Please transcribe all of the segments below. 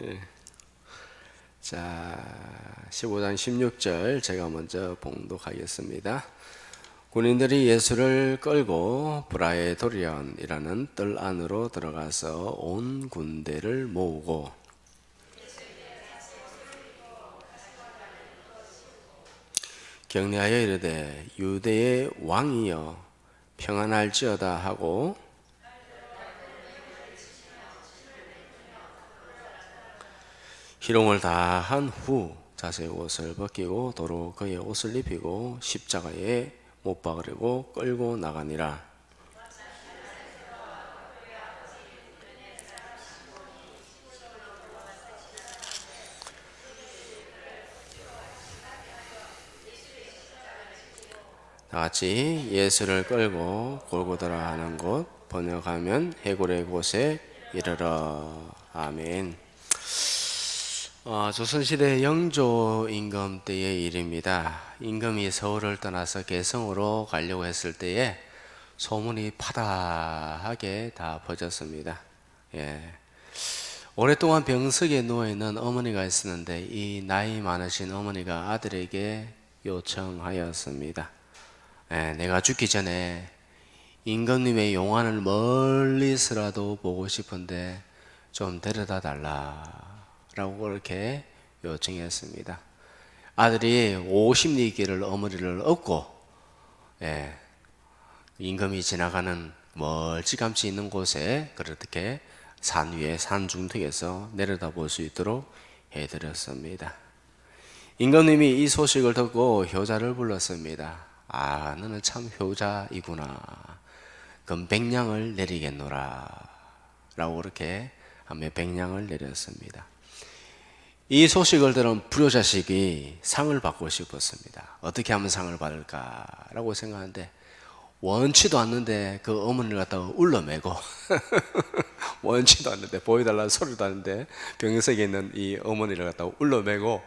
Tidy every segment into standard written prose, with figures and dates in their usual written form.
예. 자, 15장 16절 제가 먼저 봉독하겠습니다. 군인들이 예수를 끌고 브라에도리온이라는 뜰 안으로 들어가서 온 군대를 모으고 격려하여 이르되 유대의 왕이여 평안할지어다 하고 희롱을 다 한 후 자기의 옷을 벗기고 도로 그의 옷을 입히고 십자가에 못 박으려고 끌고 나가니라. 다같이 예수를 끌고 골고다라 하는 곳, 번역하면 해골의 곳에 이르러. 아멘. 조선시대 영조 임금 때의 일입니다. 임금이 서울을 떠나서 개성으로 가려고 했을 때에 소문이 파다하게 다 퍼졌습니다. 오랫동안 병석에 누워있는 어머니가 있었는데 이 나이 많으신 어머니가 아들에게 요청하였습니다. 내가 죽기 전에 임금님의 용안을 멀리서라도 보고 싶은데 좀 데려다 달라 라고 그렇게 요청했습니다. 아들이 50리 길을 어머니를 업고 임금이 지나가는 멀찌감치 있는 곳에 그렇게 산 위에 산 중턱에서 내려다 볼 수 있도록 해드렸습니다. 임금님이 이 소식을 듣고 효자를 불렀습니다. 너는 참 효자이구나. 그럼 백냥을 내리겠노라 라고 그렇게 하며 백냥을 내렸습니다. 이 소식을 들은 불효자식이 상을 받고 싶었습니다. 어떻게 하면 상을 받을까라고 생각하는데 원치도 않는데 그 어머니를 갖다가 울러매고 원치도 않는데 보여달라는 소리도 하는데 병석에 있는 이 어머니를 갖다가 울러매고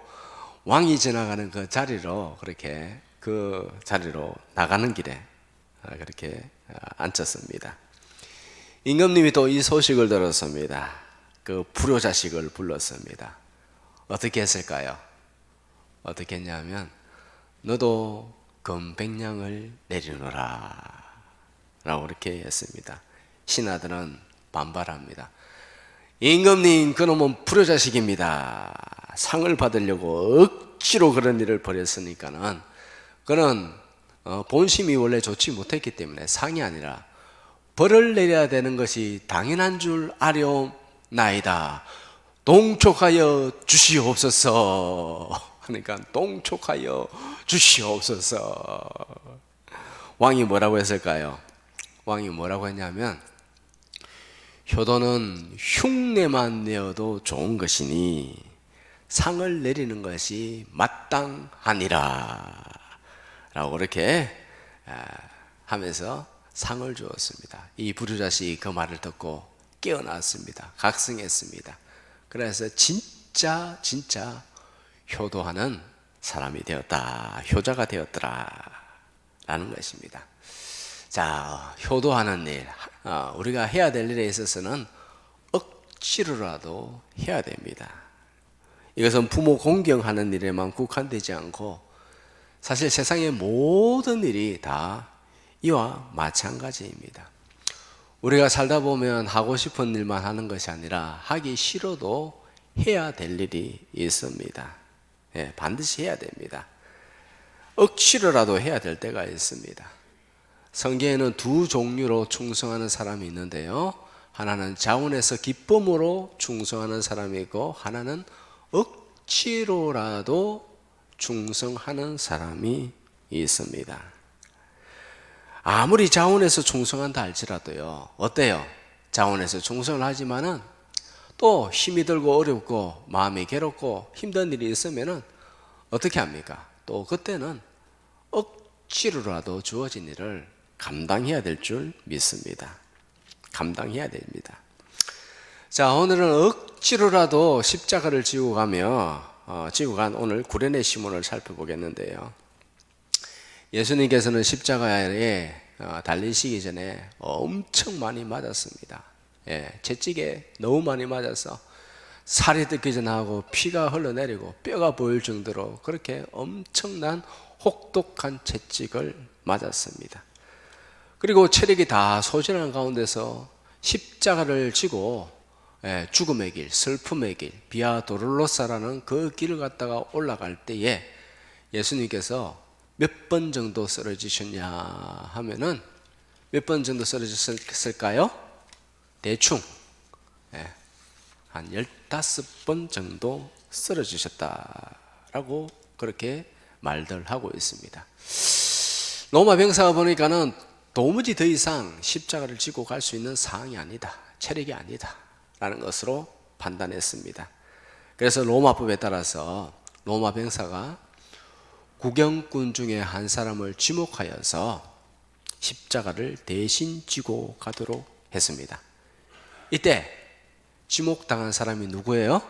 왕이 지나가는 그 자리로 그렇게 그 자리로 나가는 길에 그렇게 앉혔습니다. 임금님이 또 이 소식을 들었습니다. 그 불효자식을 불렀습니다. 어떻게 했을까요? 어떻게 했냐면 너도 금백냥을 내리노라 라고 그렇게 했습니다. 신하들은 반발합니다. 임금님 그놈은 불효자식입니다. 상을 받으려고 억지로 그런 일을 벌였으니까는 그는 본심이 원래 좋지 못했기 때문에 상이 아니라 벌을 내려야 되는 것이 당연한 줄 아려나이다. 동촉하여 주시옵소서 하니까 동촉하여 주시옵소서. 왕이 뭐라고 했을까요? 왕이 뭐라고 했냐면 효도는 흉내만 내어도 좋은 것이니 상을 내리는 것이 마땅하니라 라고 그렇게 하면서 상을 주었습니다. 이 불효자식이 그 말을 듣고 깨어났습니다. 각성했습니다. 그래서 진짜 효도하는 사람이 되었다. 효자가 되었더라 라는 것입니다. 자, 효도하는 일, 우리가 해야 될 일에 있어서는 억지로라도 해야 됩니다. 이것은 부모 공경하는 일에만 국한되지 않고 사실 세상의 모든 일이 다 이와 마찬가지입니다. 우리가 살다 보면 하고 싶은 일만 하는 것이 아니라 하기 싫어도 해야 될 일이 있습니다. 반드시 해야 됩니다. 억지로라도 해야 될 때가 있습니다. 성경에는 두 종류로 충성하는 사람이 있는데요. 하나는 자원에서 기쁨으로 충성하는 사람이 있고 하나는 억지로라도 충성하는 사람이 있습니다. 아무리 자원에서 충성한다 할지라도요. 어때요? 자원에서 충성을 하지만은 또 힘이 들고 어렵고 마음이 괴롭고 힘든 일이 있으면은 어떻게 합니까? 또 그때는 억지로라도 주어진 일을 감당해야 될 줄 믿습니다. 감당해야 됩니다. 자, 오늘은 억지로라도 십자가를 지고 간 오늘 구레네 시몬을 살펴보겠는데요. 예수님께서는 십자가에 달리시기 전에 엄청 많이 맞았습니다. 채찍에 너무 많이 맞아서 살이 뜯기지 나고 피가 흘러내리고 뼈가 보일 정도로 그렇게 엄청난 혹독한 채찍을 맞았습니다. 그리고 체력이 다 소진한 가운데서 십자가를 지고 죽음의 길, 슬픔의 길, 비아 도롤로사라는 그 길을 갔다가 올라갈 때에 예수님께서 몇 번 정도 쓰러지셨냐 하면은 몇 번 정도 쓰러졌을까요? 대충 한 15번 정도 쓰러지셨다라고 그렇게 말들 하고 있습니다. 로마 병사가 보니까는 도무지 더 이상 십자가를 지고 갈 수 있는 상황이 아니다, 체력이 아니다 라는 것으로 판단했습니다. 그래서 로마법에 따라서 로마 병사가 구경꾼 중에 한 사람을 지목하여서 십자가를 대신 지고 가도록 했습니다. 이때 지목당한 사람이 누구예요?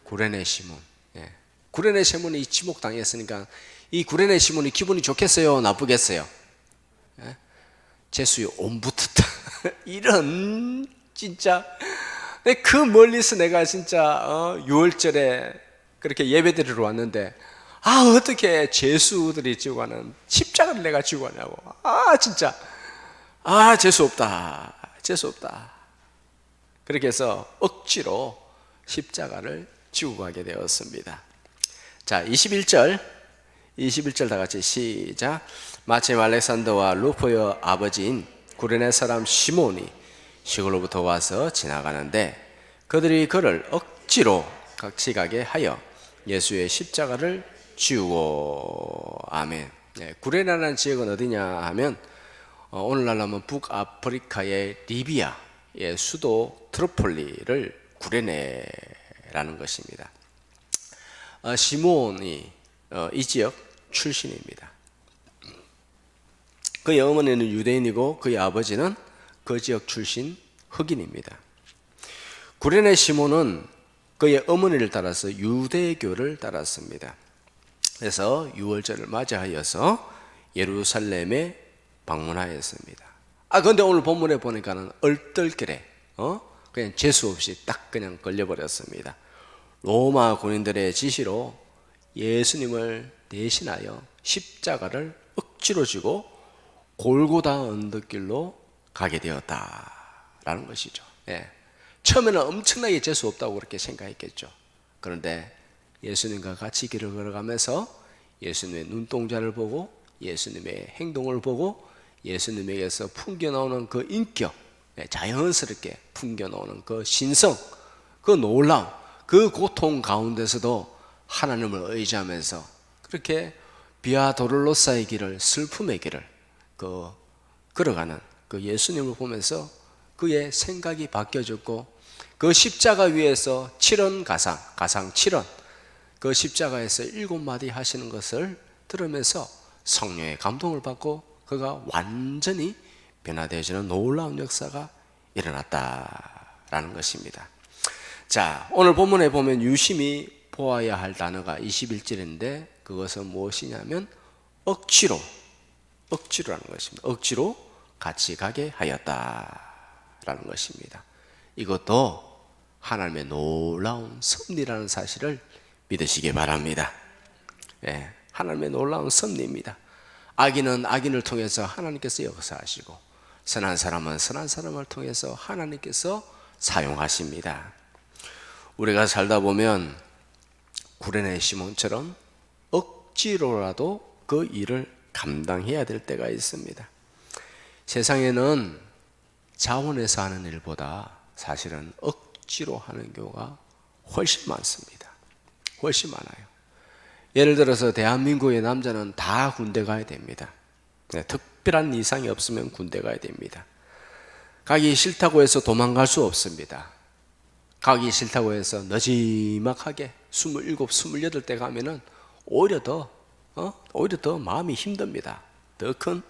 구레네 시몬. 구레네 시몬이 지목당했으니까 이 구레네 시몬이 기분이 좋겠어요, 나쁘겠어요? 제수의 옴붙었다. 이런 진짜 그 멀리서 내가 진짜 6월절에 그렇게 예배드리러 왔는데 어떻게 제수들이 지고 가는 십자가를 내가 지고 가냐고. 진짜 재수 없다, 재수 없다. 그렇게 해서 억지로 십자가를 지고 가게 되었습니다. 자, 21절 다 같이 시작. 마침 알렉산더와 루포의 아버지인 구레네 사람 시몬이 시골로부터 와서 지나가는데 그들이 그를 억지로 같이 가게 하여 예수의 십자가를 지우고. 아멘. 구레네라는 지역은 어디냐 하면 오늘날로 하면 북아프리카의 리비아의 수도 트리폴리를 구레네라는 것입니다. 시몬이 이 지역 출신입니다. 그의 어머니는 유대인이고 그의 아버지는 그 지역 출신 흑인입니다. 구레네 시몬은 그의 어머니를 따라서 유대교를 따랐습니다. 그래서 유월절을 맞이하여서 예루살렘에 방문하였습니다. 그런데 오늘 본문에 보니까는 얼떨결에 그냥 재수 없이 딱 그냥 걸려버렸습니다. 로마 군인들의 지시로 예수님을 대신하여 십자가를 억지로 지고 골고다 언덕길로 가게 되었다라는 것이죠. 처음에는 엄청나게 재수 없다고 그렇게 생각했겠죠. 그런데 예수님과 같이 길을 걸어가면서 예수님의 눈동자를 보고 예수님의 행동을 보고 예수님에게서 풍겨나오는 그 인격, 자연스럽게 풍겨나오는 그 신성, 그 놀라움, 그 고통 가운데서도 하나님을 의지하면서 그렇게 비아 도롤로사의 길을, 슬픔의 길을 걸어가는 그 예수님을 보면서 그의 생각이 바뀌어졌고 그 십자가 위에서 7원 가상 7원 그 십자가에서 7마디 하시는 것을 들으면서 성령의 감동을 받고 그가 완전히 변화되어지는 놀라운 역사가 일어났다라는 것입니다. 자, 오늘 본문에 보면 유심히 보아야 할 단어가 21절인데 그것은 무엇이냐면 억지로라는 것입니다. 억지로 같이 가게 하였다라는 것입니다. 이것도 하나님의 놀라운 섭리라는 사실을 믿으시기 바랍니다. 하나님의 놀라운 섭리입니다. 악인은 악인을 통해서 하나님께서 역사하시고 선한 사람은 선한 사람을 통해서 하나님께서 사용하십니다. 우리가 살다 보면 구레네 시몬처럼 억지로라도 그 일을 감당해야 될 때가 있습니다. 세상에는 자원해서 하는 일보다 사실은 억지로 하는 경우가 훨씬 많습니다. 훨씬 많아요. 예를 들어서 대한민국의 남자는 다 군대 가야 됩니다. 특별한 이상이 없으면 군대 가야 됩니다. 가기 싫다고 해서 도망갈 수 없습니다. 가기 싫다고 해서 너지막하게 27, 28대 가면은 오히려 더 마음이 힘듭니다. 더 큰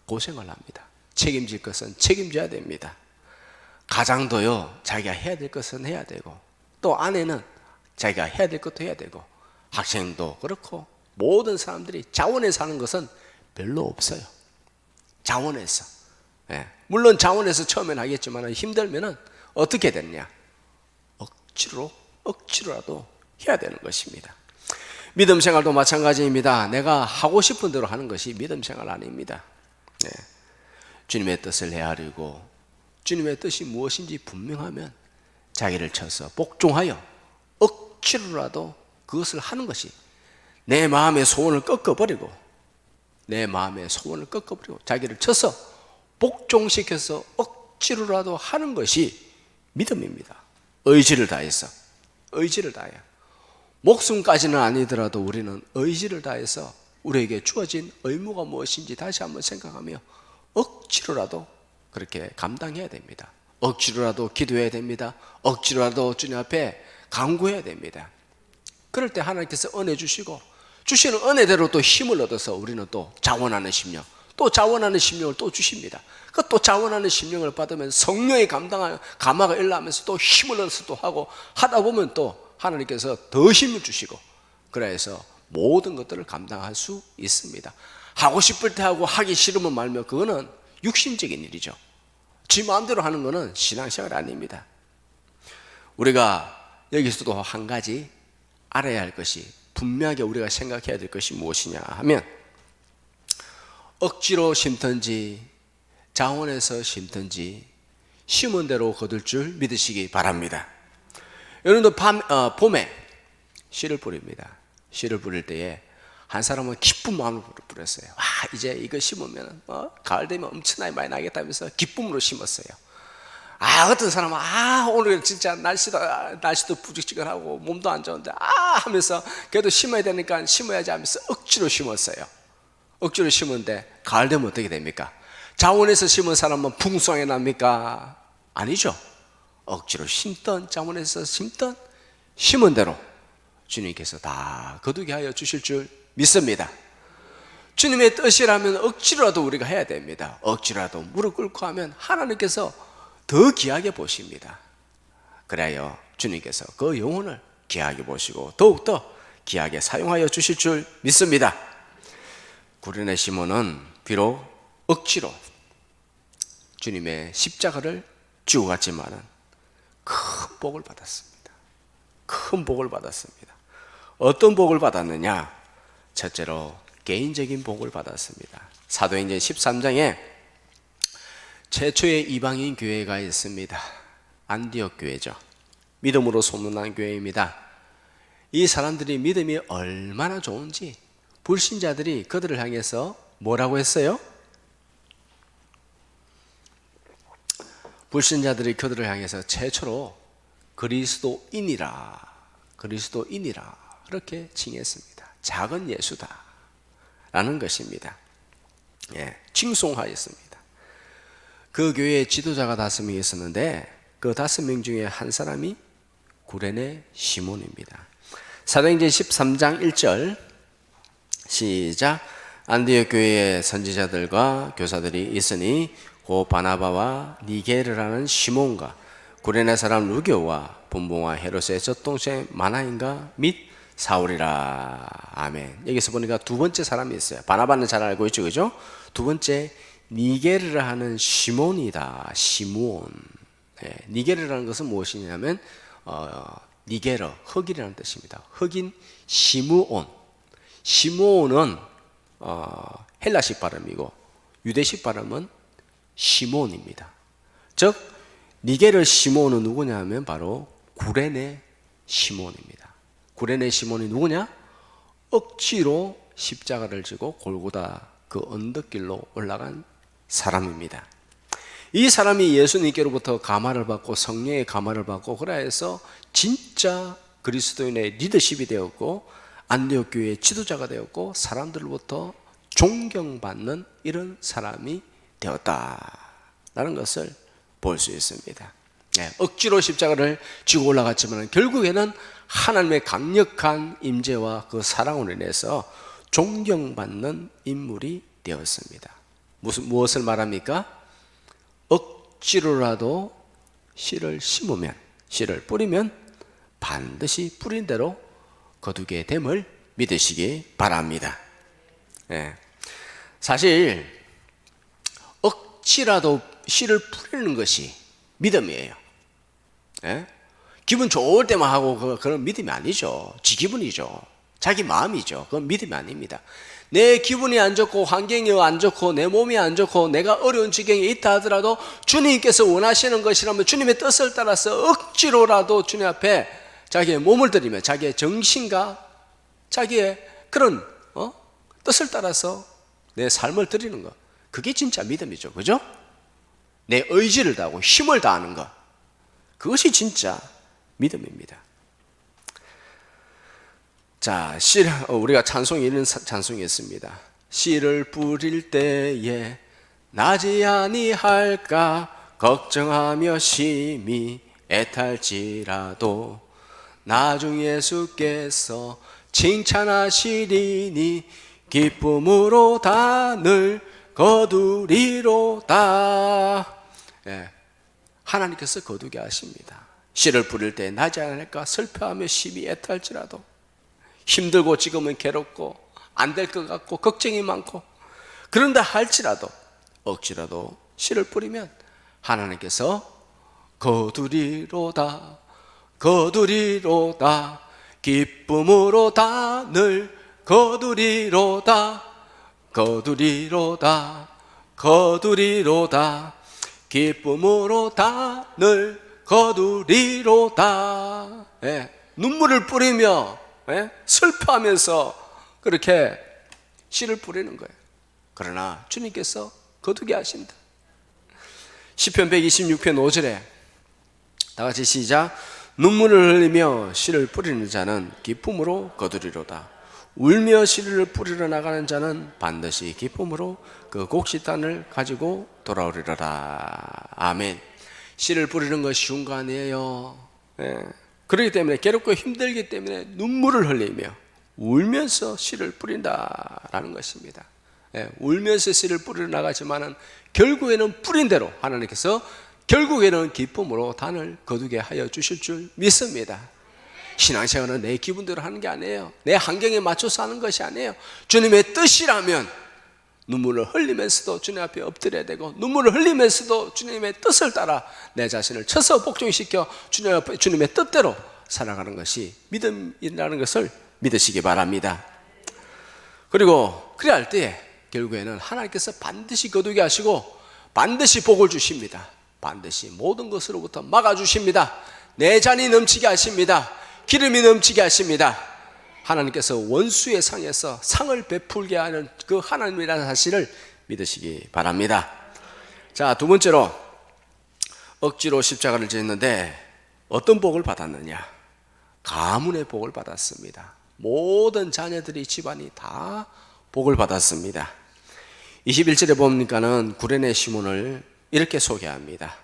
고생을 합니다. 책임질 것은 책임져야 됩니다. 가장도요, 자기가 해야 될 것은 해야 되고, 또 아내는 자기가 해야 될 것도 해야 되고, 학생도 그렇고, 모든 사람들이 자원해서 하는 것은 별로 없어요. 자원해서. 물론 자원해서 처음엔 하겠지만 힘들면은 어떻게 됐냐? 억지로라도 해야 되는 것입니다. 믿음 생활도 마찬가지입니다. 내가 하고 싶은 대로 하는 것이 믿음 생활 아닙니다. 네. 주님의 뜻을 헤아리고 주님의 뜻이 무엇인지 분명하면 자기를 쳐서 복종하여 억지로라도 그것을 하는 것이 내 마음의 소원을 꺾어버리고 자기를 쳐서 복종시켜서 억지로라도 하는 것이 믿음입니다. 의지를 다해서 목숨까지는 아니더라도 우리는 의지를 다해서 우리에게 주어진 의무가 무엇인지 다시 한번 생각하며 억지로라도 그렇게 감당해야 됩니다. 억지로라도 기도해야 됩니다. 억지로라도 주님 앞에 간구해야 됩니다. 그럴 때 하나님께서 은혜 주시고 주시는 은혜대로 또 힘을 얻어서 우리는 또 자원하는 심령, 또 자원하는 심령을 또 주십니다. 그 또 자원하는 심령을 받으면 성령의 감화가 일어나면서 또 힘을 얻어서 또 하고 하다 보면 또 하나님께서 더 힘을 주시고 그래서 모든 것들을 감당할 수 있습니다. 하고 싶을 때 하고 하기 싫으면 말며 그거는 육신적인 일이죠. 지 마음대로 하는 것은 신앙생활 아닙니다. 우리가 여기서도 한 가지 알아야 할 것이 분명하게 우리가 생각해야 될 것이 무엇이냐 하면 억지로 심든지 자원해서 심든지 심은 대로 거둘 줄 믿으시기 바랍니다. 여러분도 봄에 씨를 뿌립니다. 씨를 뿌릴 때에 한 사람은 기쁜 마음으로 뿌렸어요. 이제 이거 심으면 가을 되면 엄청나게 많이 나겠다면서 기쁨으로 심었어요. 어떤 사람은 오늘 진짜 날씨도 부직지근하고 몸도 안 좋은데 하면서 그래도 심어야 되니까 심어야지 하면서 억지로 심었어요. 억지로 심었는데 가을 되면 어떻게 됩니까? 자원해서 심은 사람은 풍성하게 납니까? 아니죠. 억지로 심던 자원해서 심은 대로 주님께서 다 거두게 하여 주실 줄 믿습니다. 주님의 뜻이라면 억지로라도 우리가 해야 됩니다. 억지로라도 무릎 꿇고 하면 하나님께서 더 귀하게 보십니다. 그래야 주님께서 그 영혼을 귀하게 보시고 더욱더 귀하게 사용하여 주실 줄 믿습니다. 구레네 시몬은 비록 억지로 주님의 십자가를 지고 갔지만은 큰 복을 받았습니다. 큰 복을 받았습니다. 어떤 복을 받았느냐? 첫째로 개인적인 복을 받았습니다. 사도행전 13장에 최초의 이방인 교회가 있습니다. 안디옥 교회죠. 믿음으로 소문난 교회입니다. 이 사람들이 믿음이 얼마나 좋은지 불신자들이 그들을 향해서 뭐라고 했어요? 불신자들이 그들을 향해서 최초로 그리스도인이라 그렇게 칭했습니다. 작은 예수다 라는 것입니다. 칭송하였습니다. 그 교회에 지도자가 5명이 있었는데 그 5명 중에 한 사람이 구레네 시몬입니다. 사도행전 13장 1절 시작. 안디옥 교회의 선지자들과 교사들이 있으니 고 바나바와 니게르라는 시몬과 구레네 사람 루교와 분봉와 헤롯의 젖동생 마나인가 및 사울이라. 아멘. 여기서 보니까 두 번째 사람이 있어요. 바나바는 잘 알고 있죠, 그죠? 두 번째 니게르라 하는 시몬이다. 시몬. 니게르라는 것은 무엇이냐면 니게르, 흑인이라는 뜻입니다. 흑인 시므온. 시몬은 헬라식 발음이고 유대식 발음은 시몬입니다. 즉 니게르 시몬은 누구냐 하면 바로 구레네 시몬입니다. 구레네 시몬이 누구냐? 억지로 십자가를 지고 골고다 그 언덕길로 올라간 사람입니다. 이 사람이 예수님께로부터 감화를 받고 성령의 감화를 받고 그래서 진짜 그리스도인의 리더십이 되었고 안디옥 교회의 지도자가 되었고 사람들로부터 존경받는 이런 사람이 되었다라는 것을 볼 수 있습니다. 억지로 십자가를 지고 올라갔지만 결국에는 하나님의 강력한 임재와 그 사랑으로 인해서 존경받는 인물이 되었습니다. 무엇을 말합니까? 억지로라도 씨를 심으면, 씨를 뿌리면 반드시 뿌린 대로 거두게 됨을 믿으시기 바랍니다. 사실 억지라도 씨를 뿌리는 것이 믿음이에요. 기분 좋을 때만 하고 그런 믿음이 아니죠. 지 기분이죠. 자기 마음이죠. 그건 믿음이 아닙니다. 내 기분이 안 좋고 환경이 안 좋고 내 몸이 안 좋고 내가 어려운 지경에 있다 하더라도 주님께서 원하시는 것이라면 주님의 뜻을 따라서 억지로라도 주님 앞에 자기의 몸을 드리며 자기의 정신과 자기의 그런 뜻을 따라서 내 삶을 드리는 것, 그게 진짜 믿음이죠. 그죠? 내 의지를 다하고 힘을 다하는 것, 그것이 진짜 믿음입니다. 자, 우리가 찬송에 이런 찬송이 있습니다. 씨를 뿌릴 때에 나지 아니할까 걱정하며 심히 애탈지라도 나중 예수께서 칭찬하시리니 기쁨으로 단을 거두리로다. 예, 하나님께서 거두게 하십니다. 씨를 뿌릴 때 나지 않을까 슬퍼하며 심히 애탈지라도, 힘들고 지금은 괴롭고 안 될 것 같고 걱정이 많고 그런다 할지라도 억지라도 씨를 뿌리면 하나님께서 거두리로다 거두리로다 기쁨으로 단을 거두리로다 거두리로다 거두리로다 기쁨으로 단을 거두리로다. 예, 눈물을 뿌리며 슬퍼하면서 그렇게 씨를 뿌리는 거예요. 그러나 주님께서 거두게 하신다. 시편 126편 5절에 다 같이 시작. 눈물을 흘리며 씨를 뿌리는 자는 기쁨으로 거두리로다. 울며 씨를 뿌리러 나가는 자는 반드시 기쁨으로 그 곡식단을 가지고 돌아오리로다. 아멘. 씨를 뿌리는 것이 쉬운 거 아니에요. 그렇기 때문에 괴롭고 힘들기 때문에 눈물을 흘리며 울면서 씨를 뿌린다라는 것입니다. 울면서 씨를 뿌리러 나가지만은 결국에는 뿌린 대로 하나님께서 결국에는 기쁨으로 단을 거두게 하여 주실 줄 믿습니다. 신앙생활은 내 기분대로 하는 게 아니에요. 내 환경에 맞춰서 하는 것이 아니에요. 주님의 뜻이라면 눈물을 흘리면서도 주님 앞에 엎드려야 되고, 눈물을 흘리면서도 주님의 뜻을 따라 내 자신을 쳐서 복종시켜 주님의 뜻대로 살아가는 것이 믿음이라는 것을 믿으시기 바랍니다. 그리고 그래야 할 때에 결국에는 하나님께서 반드시 거두게 하시고 반드시 복을 주십니다. 반드시 모든 것으로부터 막아주십니다. 내 잔이 넘치게 하십니다. 기름이 넘치게 하십니다. 하나님께서 원수의 상에서 상을 베풀게 하는 그 하나님이라는 사실을 믿으시기 바랍니다. 자, 두 번째로 억지로 십자가를 지었는데 어떤 복을 받았느냐? 가문의 복을 받았습니다. 모든 자녀들이 집안이 다 복을 받았습니다. 21절에 보니까는 구레네 시몬을 이렇게 소개합니다.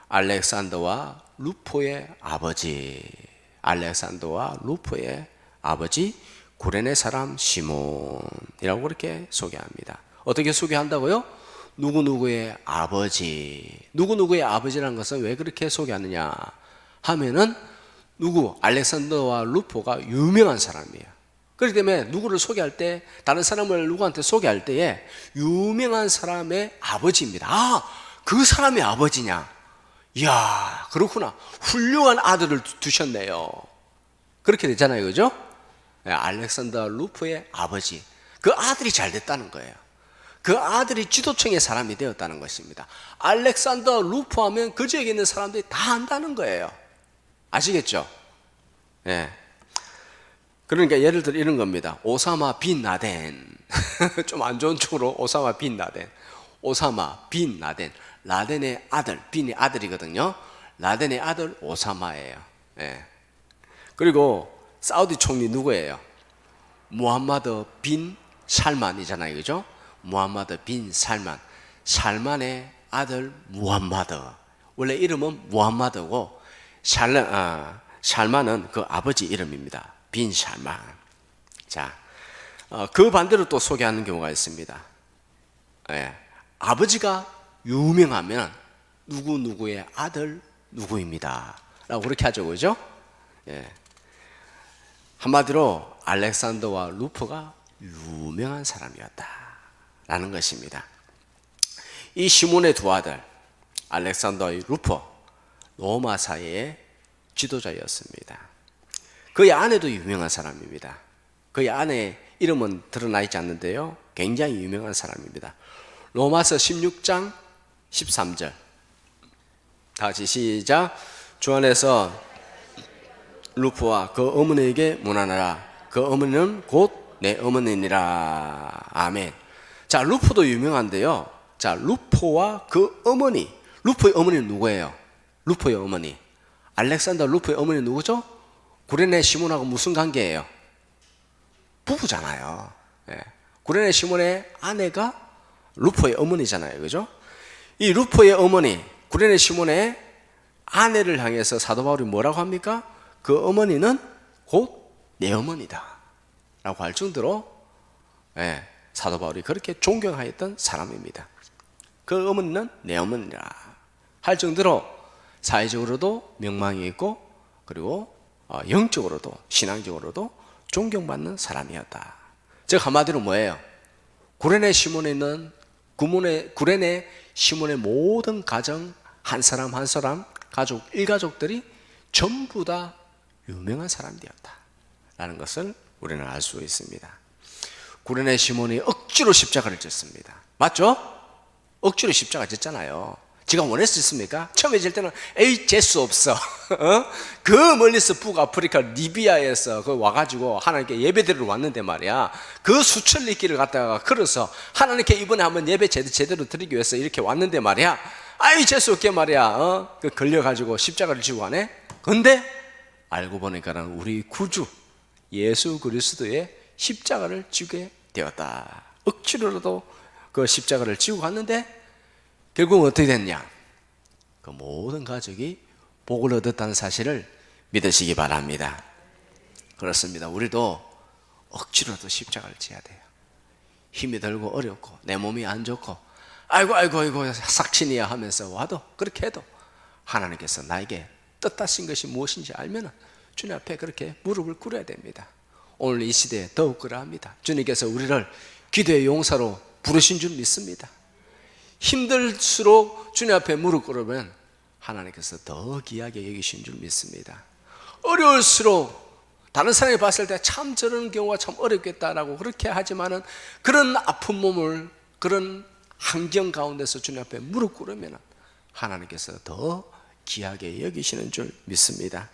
알렉산더와 루포의 아버지, 알렉산더와 루포의 아버지 구레네 사람 시몬이라고 그렇게 소개합니다. 어떻게 소개한다고요? 누구누구의 아버지. 누구누구의 아버지라는 것은 왜 그렇게 소개하느냐 하면은 알렉산더와 루포가 유명한 사람이에요. 그렇기 때문에 누구를 소개할 때, 다른 사람을 누구한테 소개할 때에 유명한 사람의 아버지입니다. 아, 그 사람의 아버지냐? 이야, 그렇구나. 훌륭한 아들을 두셨네요. 그렇게 되잖아요. 그죠? 알렉산더 루포의 아버지. 그 아들이 잘 됐다는 거예요. 그 아들이 지도층의 사람이 되었다는 것입니다. 알렉산더 루포 하면 그 지역에 있는 사람들이 다 안다는 거예요. 아시겠죠? 예. 그러니까 예를 들어 이런 겁니다. 오사마 빈 라덴. 좀 안 좋은 쪽으로 오사마 빈 라덴. 오사마 빈 라덴. 라덴의 아들, 빈이 아들이거든요. 라덴의 아들 오사마예요. 예. 그리고 사우디 총리 누구예요? 무함마드 빈 살만이잖아요. 그죠? 무함마드 빈 살만. 살만의 아들 무함마드. 원래 이름은 무함마드고 살만은 그 아버지 이름입니다. 빈 살만. 자, 그 반대로 또 소개하는 경우가 있습니다. 예, 아버지가 유명하면 누구누구의 아들 누구입니다 라고 그렇게 하죠. 그죠? 예. 한마디로 알렉산더와 루포가 유명한 사람이었다 라는 것입니다. 이 시몬의 두 아들 알렉산더와 루포, 로마 사회의 지도자였습니다. 그의 아내도 유명한 사람입니다. 그의 아내의 이름은 드러나 있지 않는데요, 굉장히 유명한 사람입니다. 로마서 16장 13절, 다 같이 시작. 주 안에서 루포와 그 어머니에게 문안하라. 그 어머니는 곧 내 어머니니라. 아멘. 자, 루포도 유명한데요, 자, 루포와 그 어머니, 루포의 어머니는 누구예요? 루포의 어머니, 알렉산더 루포의 어머니 누구죠? 구레네 시몬하고 무슨 관계예요? 부부잖아요. 예. 구레네 시몬의 아내가 루포의 어머니잖아요, 그죠? 이 루포의 어머니, 구레네 시몬의 아내를 향해서 사도 바울이 뭐라고 합니까? 그 어머니는 곧 내 어머니다 라고 할 정도로, 예, 사도 바울이 그렇게 존경하였던 사람입니다. 그 어머니는 내 어머니라 할 정도로 사회적으로도 명망이 있고, 그리고 영적으로도 신앙적으로도 존경받는 사람이었다. 즉 한마디로 뭐예요? 구레네 시몬에 있는 구레네 시몬의 모든 가정, 한 사람 한 사람, 가족, 일가족들이 전부 다 유명한 사람들이었다라는 것을 우리는 알 수 있습니다. 구레네 시몬이 억지로 십자가를 졌습니다. 맞죠? 억지로 십자가 졌잖아요. 지가 원했습니까? 처음에 질 때는 에이 재수 없어. 그 멀리서 북아프리카 리비아에서 와가지고 하나님께 예배드리러 왔는데 말이야, 그 수천 리 길을 갔다가 걸어서 하나님께 이번에 한번 예배 제대로 드리기 위해서 이렇게 왔는데 말이야, 아이 재수 없게 말이야, 걸려가지고 십자가를 지고 가네. 근데 알고 보니까는 우리 구주 예수 그리스도의 십자가를 지게 되었다. 억지로라도 그 십자가를 지고 갔는데 결국은 어떻게 됐냐? 그 모든 가족이 복을 얻었다는 사실을 믿으시기 바랍니다. 그렇습니다. 우리도 억지로도 십자가를 지어야 돼요. 힘이 들고 어렵고 내 몸이 안 좋고 아이고 삭신이야 하면서 와도, 그렇게 해도 하나님께서 나에게 뜻하신 것이 무엇인지 알면 주님 앞에 그렇게 무릎을 꿇어야 됩니다. 오늘 이 시대에 더욱 그러합니다. 주님께서 우리를 기도의 용사로 부르신 줄 믿습니다. 힘들수록 주님 앞에 무릎 꿇으면 하나님께서 더 귀하게 여기신 줄 믿습니다. 어려울수록 다른 사람이 봤을 때 참 저런 경우가 참 어렵겠다라고 그렇게 하지만은, 그런 아픈 몸을 그런 환경 가운데서 주님 앞에 무릎 꿇으면 하나님께서 더 귀하게 여기시는 줄 믿습니다.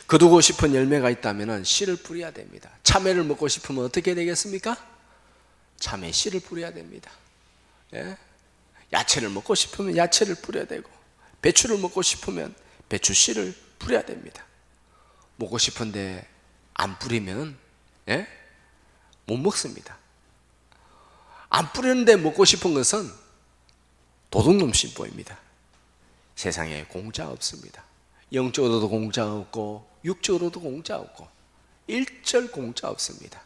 거두고 싶은 열매가 있다면 씨를 뿌려야 됩니다. 참외를 먹고 싶으면 어떻게 되겠습니까? 참외 씨를 뿌려야 됩니다. 예? 야채를 먹고 싶으면 야채를 뿌려야 되고, 배추를 먹고 싶으면 배추 씨를 뿌려야 됩니다. 먹고 싶은데 안 뿌리면, 예? 못 먹습니다. 안 뿌리는데 먹고 싶은 것은 도둑놈 심보입니다. 세상에 공짜 없습니다. 영적으로도 공짜 없고 육적으로도 공짜 없고 일절 공짜 없습니다.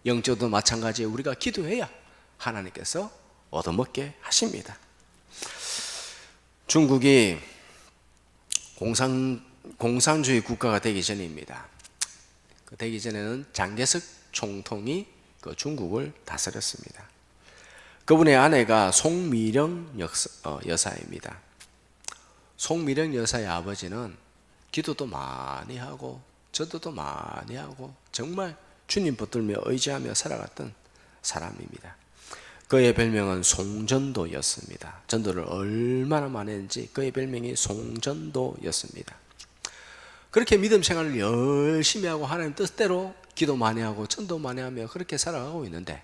영적으로도 마찬가지에 우리가 기도해야 하나님께서 얻어먹게 하십니다. 중국이 공산주의 국가가 되기 전입니다. 되기 전에는 장개석 총통이 그 중국을 다스렸습니다. 그분의 아내가 송미령 여사입니다. 송미령 여사의 아버지는 기도도 많이 하고 전도도 많이 하고 정말 주님 붙들며 의지하며 살아갔던 사람입니다. 그의 별명은 송전도였습니다. 전도를 얼마나 많이 했는지 그의 별명이 송전도였습니다. 그렇게 믿음 생활을 열심히 하고 하나님 뜻대로 기도 많이 하고 전도 많이 하며 그렇게 살아가고 있는데,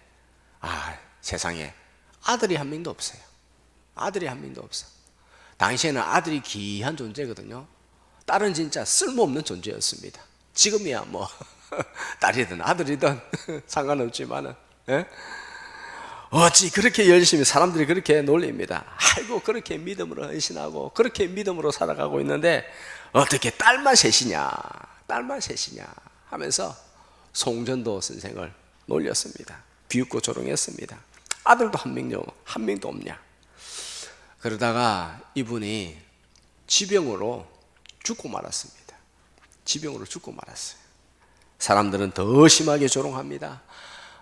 세상에 아들이 한 명도 없어요. 아들이 한 명도 없어. 당시에는 아들이 귀한 존재거든요. 딸은 진짜 쓸모없는 존재였습니다. 지금이야 뭐 딸이든 아들이든 상관없지만은, 예? 어찌 그렇게 열심히 사람들이 그렇게 놀립니다. 아이고 그렇게 믿음으로 헌신하고 그렇게 믿음으로 살아가고 있는데 어떻게 딸만 셋이냐 하면서 송전도 선생을 놀렸습니다. 비웃고 조롱했습니다. 아들도 한 명도 없냐. 그러다가 이분이 지병으로 죽고 말았습니다. 지병으로 죽고 말았어요. 사람들은 더 심하게 조롱합니다.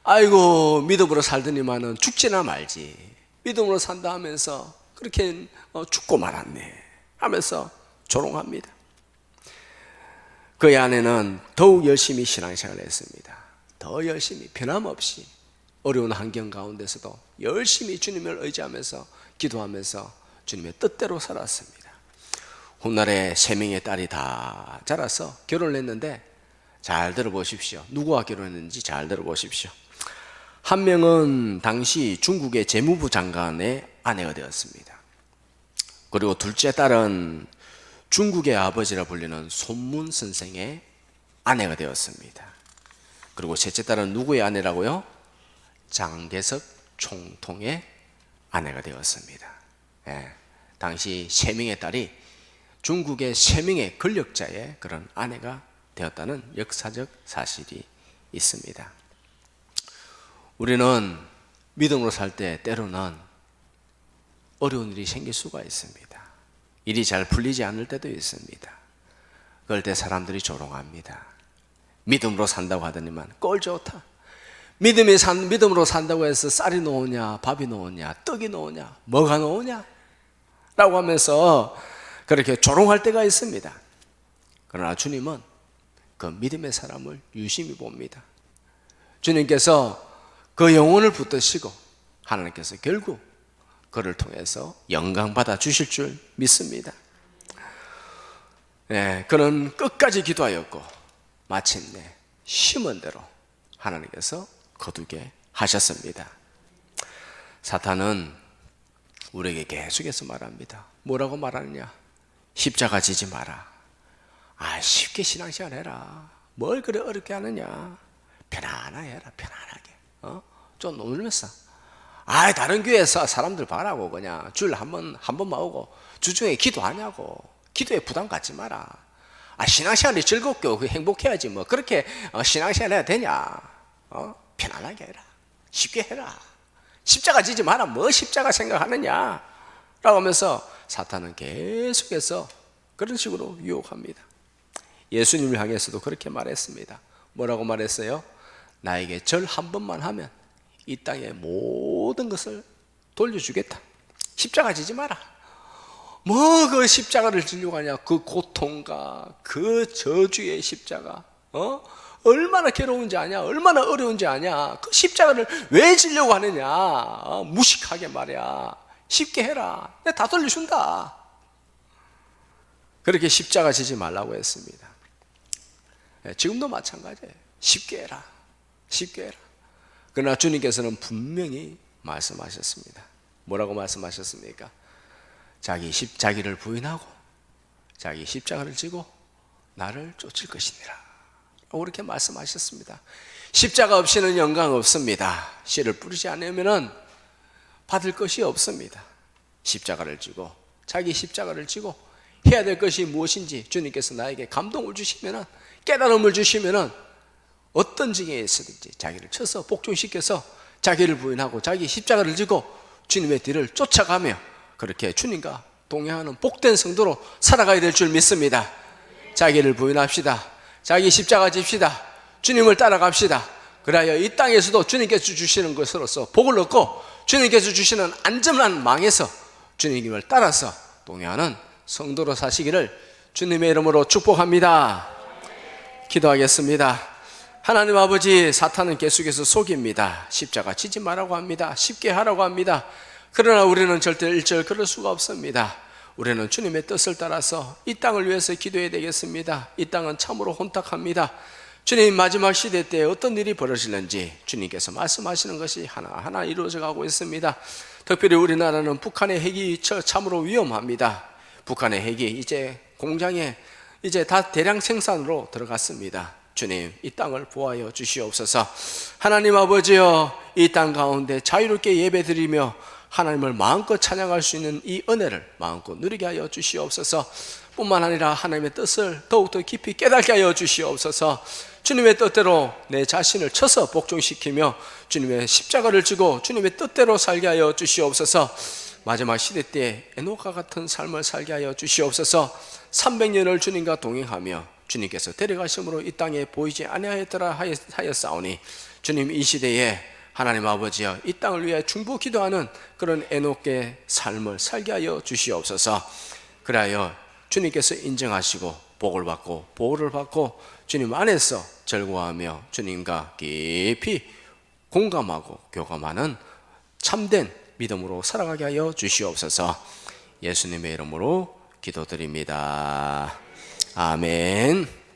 아이고 믿음으로 살더니만은 죽지나 말지, 믿음으로 산다 하면서 그렇게 죽고 말았네 하면서 조롱합니다. 그의 아내는 더욱 열심히 신앙생활을 했습니다. 더 열심히 변함없이 어려운 환경 가운데서도 열심히 주님을 의지하면서 기도하면서 주님의 뜻대로 살았습니다. 훗날에 3명의 딸이 다 자라서 결혼을 했는데, 잘 들어보십시오. 누구와 결혼했는지 잘 들어보십시오. 한 명은 당시 중국의 재무부 장관의 아내가 되었습니다. 그리고 둘째 딸은 중국의 아버지라 불리는 손문 선생의 아내가 되었습니다. 그리고 셋째 딸은 누구의 아내라고요? 장개석 총통의 아내가 되었습니다. 예, 당시 3명의 딸이 중국의 3명의 권력자의 그런 아내가 되었다는 역사적 사실이 있습니다. 우리는 믿음으로 살 때 때로는 어려운 일이 생길 수가 있습니다. 일이 잘 풀리지 않을 때도 있습니다. 그럴 때 사람들이 조롱합니다. 믿음으로 산다고 하더니만 꼴 좋다. 믿음으로 산다고 해서 쌀이 나오냐, 밥이 나오냐, 떡이 나오냐, 뭐가 나오냐 라고 하면서 그렇게 조롱할 때가 있습니다. 그러나 주님은 그 믿음의 사람을 유심히 봅니다. 주님께서 그 영혼을 붙드시고 하나님께서 결국 그를 통해서 영광 받아 주실 줄 믿습니다. 네, 그는 끝까지 기도하였고 마침내 심은 대로 하나님께서 거두게 하셨습니다. 사탄은 우리에게 계속해서 말합니다. 뭐라고 말하느냐? 십자가 지지 마라. 쉽게 신앙생활 해라. 뭘 그래 어렵게 하느냐? 편안하게 해라. 편안하게. 좀 놀면서. 다른 교회에서 사람들 봐라고 그냥 주일 한 번만 오고 주중에 기도하냐고. 기도에 부담 갖지 마라. 신앙생활이 즐겁고 행복해야지 뭐 그렇게 신앙생활 해야 되냐? 편안하게 해라. 쉽게 해라. 십자가 지지 마라. 뭐 십자가 생각하느냐? 라고 하면서 사탄은 계속해서 그런 식으로 유혹합니다. 예수님을 향해서도 그렇게 말했습니다. 뭐라고 말했어요? 나에게 절 한 번만 하면 이 땅의 모든 것을 돌려주겠다. 십자가 지지 마라. 뭐 그 십자가를 지려고 하냐? 그 고통과 그 저주의 십자가, 얼마나 괴로운지 아냐? 얼마나 어려운지 아냐? 그 십자가를 왜 지려고 하느냐? 무식하게 말이야. 쉽게 해라. 내가 다 돌려준다. 그렇게 십자가 지지 말라고 했습니다. 지금도 마찬가지예요. 쉽게 해라. 쉽게 해라. 그러나 주님께서는 분명히 말씀하셨습니다. 뭐라고 말씀하셨습니까? 자기를 부인하고 자기 십자가를 지고 나를 쫓을 것이니라. 그렇게 말씀하셨습니다. 십자가 없이는 영광 없습니다. 씨를 뿌리지 않으면 받을 것이 없습니다. 십자가를 지고 자기 십자가를 지고 해야 될 것이 무엇인지 주님께서 나에게 감동을 주시면, 깨달음을 주시면 어떤 징에 있어든지 자기를 쳐서 복종시켜서 자기를 부인하고 자기 십자가를 지고 주님의 뒤를 쫓아가며 그렇게 주님과 동행하는 복된 성도로 살아가야 될 줄 믿습니다. 자기를 부인합시다. 자기 십자가 집시다. 주님을 따라갑시다. 그래야 이 땅에서도 주님께서 주시는 것으로서 복을 얻고 주님께서 주시는 안전한 망에서 주님을 따라서 동행하는 성도로 사시기를 주님의 이름으로 축복합니다. 기도하겠습니다. 하나님 아버지, 사탄은 계속해서 속입니다. 십자가 지지 말라고 합니다. 쉽게 하라고 합니다. 그러나 우리는 절대 일절 그럴 수가 없습니다. 우리는 주님의 뜻을 따라서 이 땅을 위해서 기도해야 되겠습니다. 이 땅은 참으로 혼탁합니다. 주님, 마지막 시대 때 어떤 일이 벌어질는지 주님께서 말씀하시는 것이 하나하나 이루어져 가고 있습니다. 특별히 우리나라는 북한의 핵이 참으로 위험합니다. 북한의 핵이 이제 공장에 이제 다 대량 생산으로 들어갔습니다. 주님, 이 땅을 보호하여 주시옵소서. 하나님 아버지여, 이 땅 가운데 자유롭게 예배드리며 하나님을 마음껏 찬양할 수 있는 이 은혜를 마음껏 누리게 하여 주시옵소서. 뿐만 아니라 하나님의 뜻을 더욱더 깊이 깨닫게 하여 주시옵소서. 주님의 뜻대로 내 자신을 쳐서 복종시키며 주님의 십자가를 지고 주님의 뜻대로 살게 하여 주시옵소서. 마지막 시대 때 에녹과 같은 삶을 살게 하여 주시옵소서. 300년을 주님과 동행하며 주님께서 데려가심으로 이 땅에 보이지 아니하였더라 하였사오니 주님, 이 시대에 하나님 아버지여, 이 땅을 위해 중보 기도하는 그런 에녹의 삶을 살게 하여 주시옵소서. 그래야 주님께서 인정하시고 복을 받고 보호를 받고 주님 안에서 즐거워하며 주님과 깊이 공감하고 교감하는 참된 믿음으로 살아가게 하여 주시옵소서. 예수님의 이름으로 기도드립니다. 아멘.